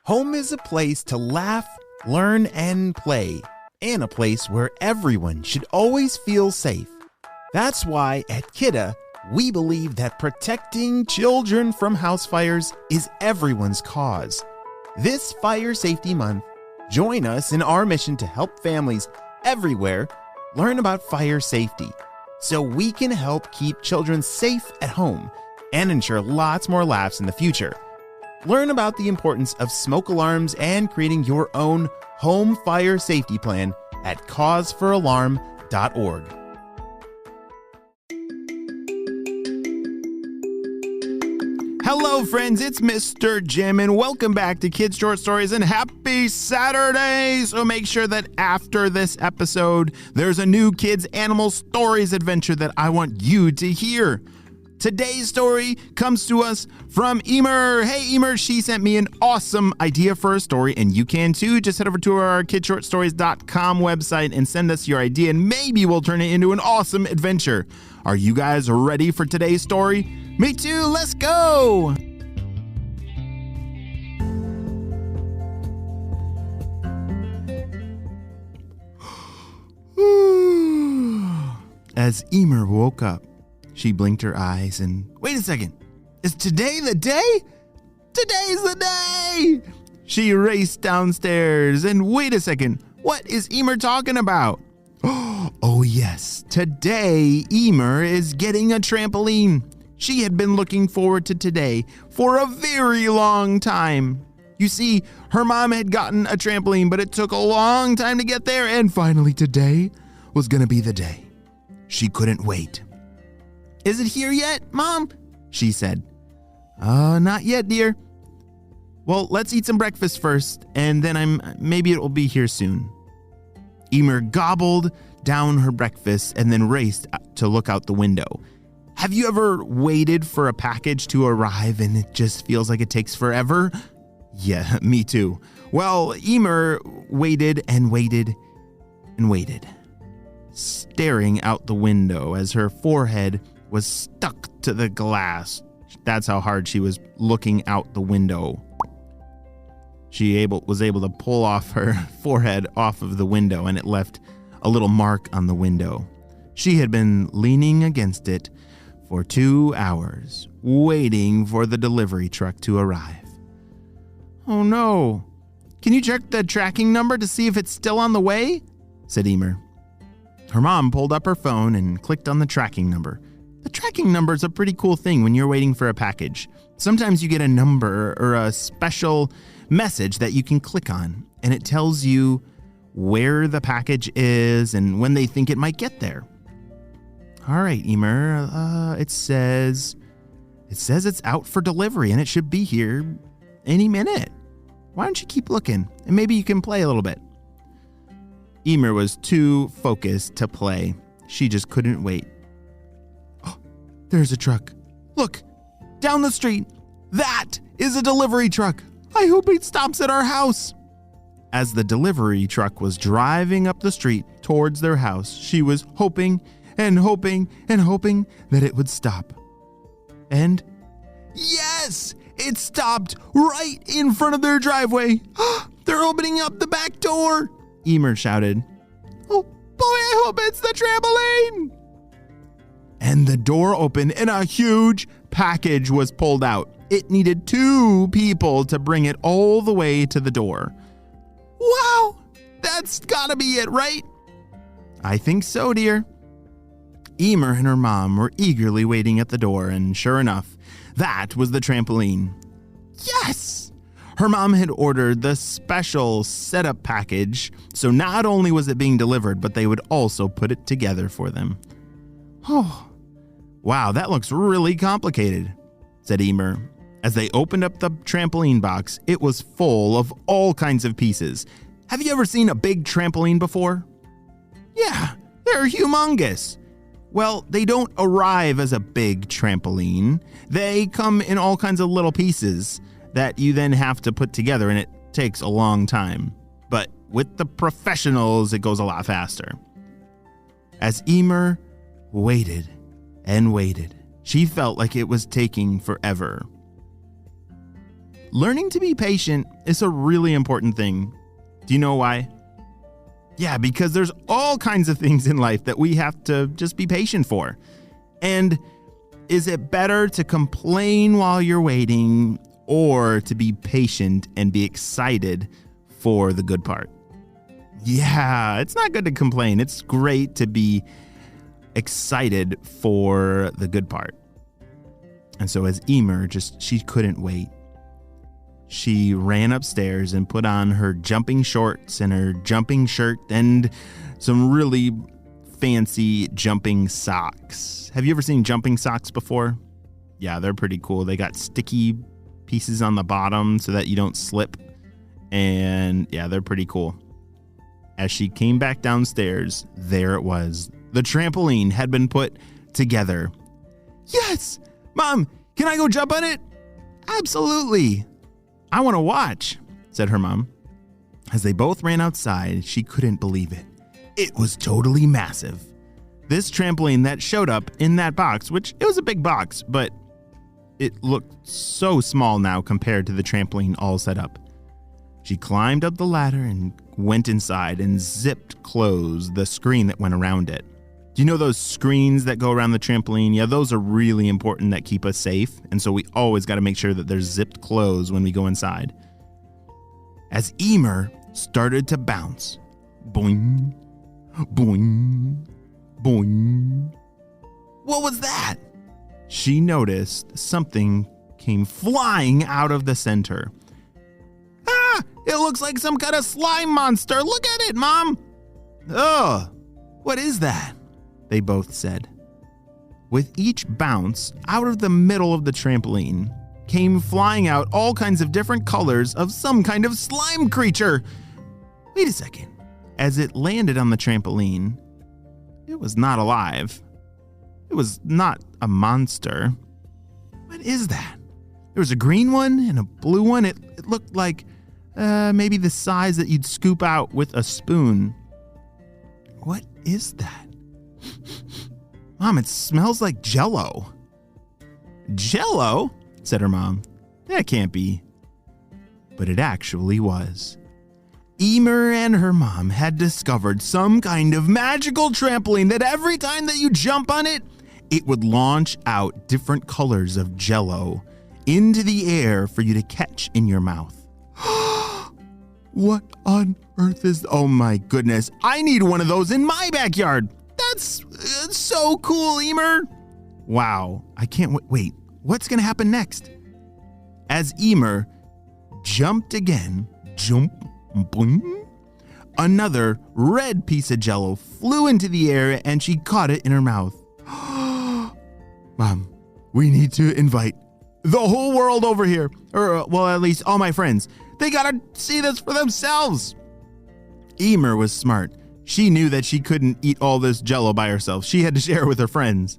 Home is a place to laugh, learn, and play, and a place where everyone should always feel safe. That's why at Kidda, we believe that protecting children from house fires is everyone's cause. This Fire Safety Month, join us in our mission to help families everywhere learn about fire safety so we can help keep children safe at home and ensure lots more laughs in the future. Learn about the importance of smoke alarms and creating your own home fire safety plan at causefораlarm.org. Hello, friends. It's Mr. Jim, and welcome back to Kids Short Stories, and happy Saturday! So make sure that after this episode, there's a new Kids Animal Stories adventure that I want you to hear. Today's story comes to us from Emer. Hey, Emer, she sent me an awesome idea for a story, and you can too. Just head over to our kidshortstories.com website and send us your idea, and maybe we'll turn it into an awesome adventure. Are you guys ready for today's story? Me too, let's go! As Emer woke up, she blinked her eyes and, wait a second, is today the day? Today's the day! She raced downstairs and, wait a second, what is Emer talking about? Oh yes, today Emer is getting a trampoline. She had been looking forward to today for a very long time. You see, her mom had gotten a trampoline, but it took a long time to get there, and finally today was gonna be the day. She couldn't wait. Is it here yet, Mom? She said. Not yet, dear. Well, let's eat some breakfast first, and then maybe it will be here soon. Emer gobbled down her breakfast and then raced to look out the window. Have you ever waited for a package to arrive and it just feels like it takes forever? Yeah, me too. Well, Emer waited and waited and waited, staring out the window as her forehead was stuck to the glass. That's how hard she was looking out the window. She was able to pull off her forehead off of the window, and it left a little mark on the window. She had been leaning against it for 2 hours, waiting for the delivery truck to arrive. Oh no. Can you check the tracking number to see if it's still on the way? Said Emer. Her mom pulled up her phone and clicked on the tracking number. The tracking number is a pretty cool thing when you're waiting for a package. Sometimes you get a number or a special message that you can click on, and it tells you where the package is and when they think it might get there. All right, Emer, it says it's out for delivery, and it should be here any minute. Why don't you keep looking, and maybe you can play a little bit. Emer was too focused to play. She just couldn't wait. There's a truck. Look, down the street. That is a delivery truck. I hope it stops at our house. As the delivery truck was driving up the street towards their house, she was hoping and hoping and hoping that it would stop. And yes, it stopped right in front of their driveway. They're opening up the back door, Emer shouted. Oh boy, I hope it's the trampoline. And the door opened and a huge package was pulled out. It needed 2 people to bring it all the way to the door. Wow, that's gotta be it, right? I think so, dear. Emer and her mom were eagerly waiting at the door, and sure enough, that was the trampoline. Yes! Her mom had ordered the special setup package, so not only was it being delivered, but they would also put it together for them. Oh, wow, that looks really complicated, said Emer. As they opened up the trampoline box, it was full of all kinds of pieces. Have you ever seen a big trampoline before? Yeah, they're humongous. Well, they don't arrive as a big trampoline. They come in all kinds of little pieces that you then have to put together, and it takes a long time. But with the professionals, it goes a lot faster. As Emer waited and waited, she felt like it was taking forever. learning to be patient is a really important thing. Do you know why? Yeah, because there's all kinds of things in life that we have to just be patient for. And is it better to complain while you're waiting or to be patient and be excited for the good part? Yeah, it's not good to complain. It's great to be excited for the good part. And so as Emer, she couldn't wait. She ran upstairs and put on her jumping shorts and her jumping shirt and some really fancy jumping socks. Have you ever seen jumping socks before? Yeah, they're pretty cool. They got sticky pieces on the bottom so that you don't slip. And yeah, they're pretty cool. As she came back downstairs, there it was. The trampoline had been put together. Yes! Mom, can I go jump on it? Absolutely. I want to watch, said her mom. As they both ran outside, she couldn't believe it. It was totally massive. This trampoline that showed up in that box, which it was a big box, but it looked so small now compared to the trampoline all set up. She climbed up the ladder and went inside and zipped closed the screen that went around it. Do you know those screens that go around the trampoline? Yeah, those are really important that keep us safe. And so we always got to make sure that they're zipped closed when we go inside. As Emer started to bounce, boing, boing, boing. What was that? She noticed something came flying out of the center. Ah, it looks like some kind of slime monster. Look at it, Mom. Ugh, what is that? They both said. With each bounce, out of the middle of the trampoline came flying out all kinds of different colors of some kind of slime creature. Wait a second. As it landed on the trampoline, it was not alive. It was not a monster. What is that? There was a green one and a blue one. It looked like maybe the size that you'd scoop out with a spoon. What is that? Mom, it smells like Jello. Jello? Said her mom. That can't be. But it actually was. Emer and her mom had discovered some kind of magical trampoline that every time that you jump on it, it would launch out different colors of Jello into the air for you to catch in your mouth. What on earth is... Oh my goodness, I need one of those in my backyard. That's so cool, Emer. Wow, I can't wait. What's going to happen next? As Emer jumped again, jump, boing, another red piece of Jello flew into the air and she caught it in her mouth. Mom, we need to invite the whole world over here. Or, well, at least all my friends. They gotta see this for themselves. Emer was smart. She knew that she couldn't eat all this Jello by herself. She had to share with her friends.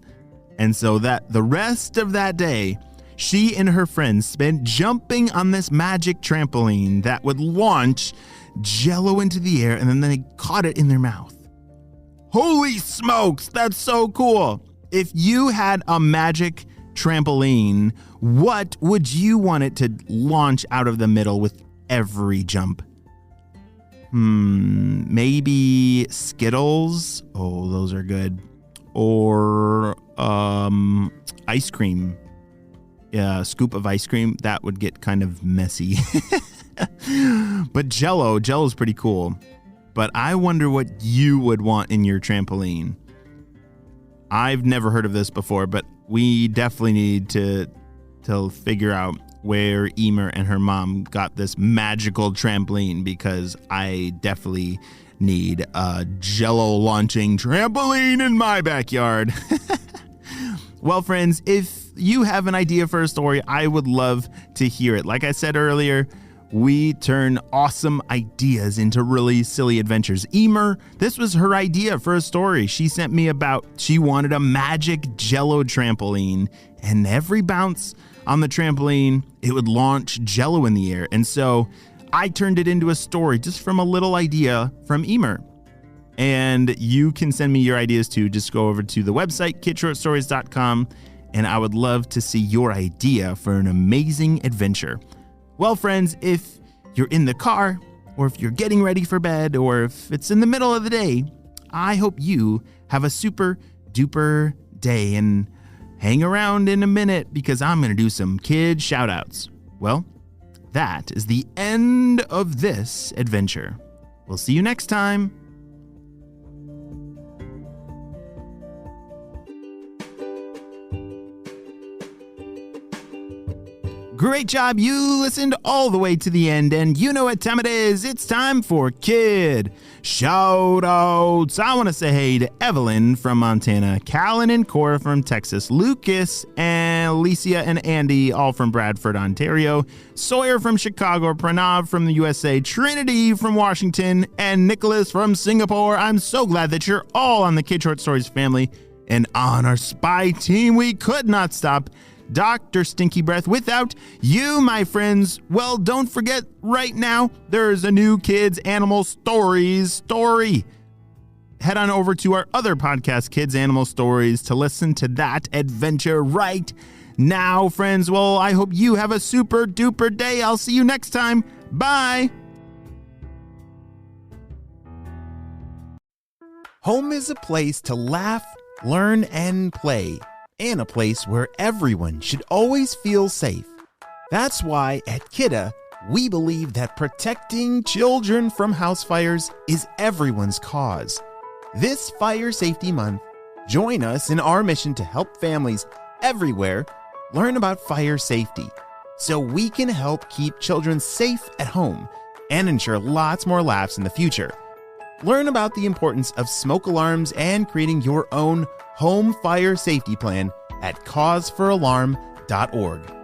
And so that the rest of that day, she and her friends spent jumping on this magic trampoline that would launch Jello into the air, and then they caught it in their mouth. Holy smokes, that's so cool. If you had a magic trampoline, what would you want it to launch out of the middle with every jump? Maybe Skittles. Oh, those are good. Or ice cream. Yeah, a scoop of ice cream. That would get kind of messy. But Jello's pretty cool. But I wonder what you would want in your trampoline. I've never heard of this before, but we definitely need to figure out where Emer and her mom got this magical trampoline, because I definitely need a Jello launching trampoline in my backyard. Well, friends, if you have an idea for a story, I would love to hear it. Like I said earlier, we turn awesome ideas into really silly adventures. Emer, this was her idea for a story. She sent me she wanted a magic Jello trampoline, and every bounce on the trampoline, it would launch Jello in the air. And so I turned it into a story just from a little idea from Emer. And you can send me your ideas too. Just go over to the website, kidshortstories.com, and I would love to see your idea for an amazing adventure. Well, friends, if you're in the car, or if you're getting ready for bed, or if it's in the middle of the day, I hope you have a super duper day, and hang around in a minute because I'm going to do some kid shout-outs. Well, that is the end of this adventure. We'll see you next time. Great job, you listened all the way to the end, and you know what time it is. It's time for Kid Shoutouts. I want to say hey to Evelyn from Montana, Callan and Cora from Texas, Lucas and Alicia and Andy, all from Bradford, Ontario, Sawyer from Chicago, Pranav from the USA, Trinity from Washington, and Nicholas from Singapore. I'm so glad that you're all on the Kid Short Stories family, and on our spy team. We could not stop Dr. Stinky Breath without you, my friends. Well, don't forget, right now, there's a new Kids Animal Stories story. Head on over to our other podcast, Kids Animal Stories, to listen to that adventure right now, friends. Well, I hope you have a super duper day. I'll see you next time. Bye. Home is a place to laugh, learn, and play, and a place where everyone should always feel safe. That's why at Kidda, we believe that protecting children from house fires is everyone's cause. This Fire Safety Month, join us in our mission to help families everywhere learn about fire safety so we can help keep children safe at home and ensure lots more laughs in the future. Learn about the importance of smoke alarms and creating your own home fire safety plan at causeforalarm.org.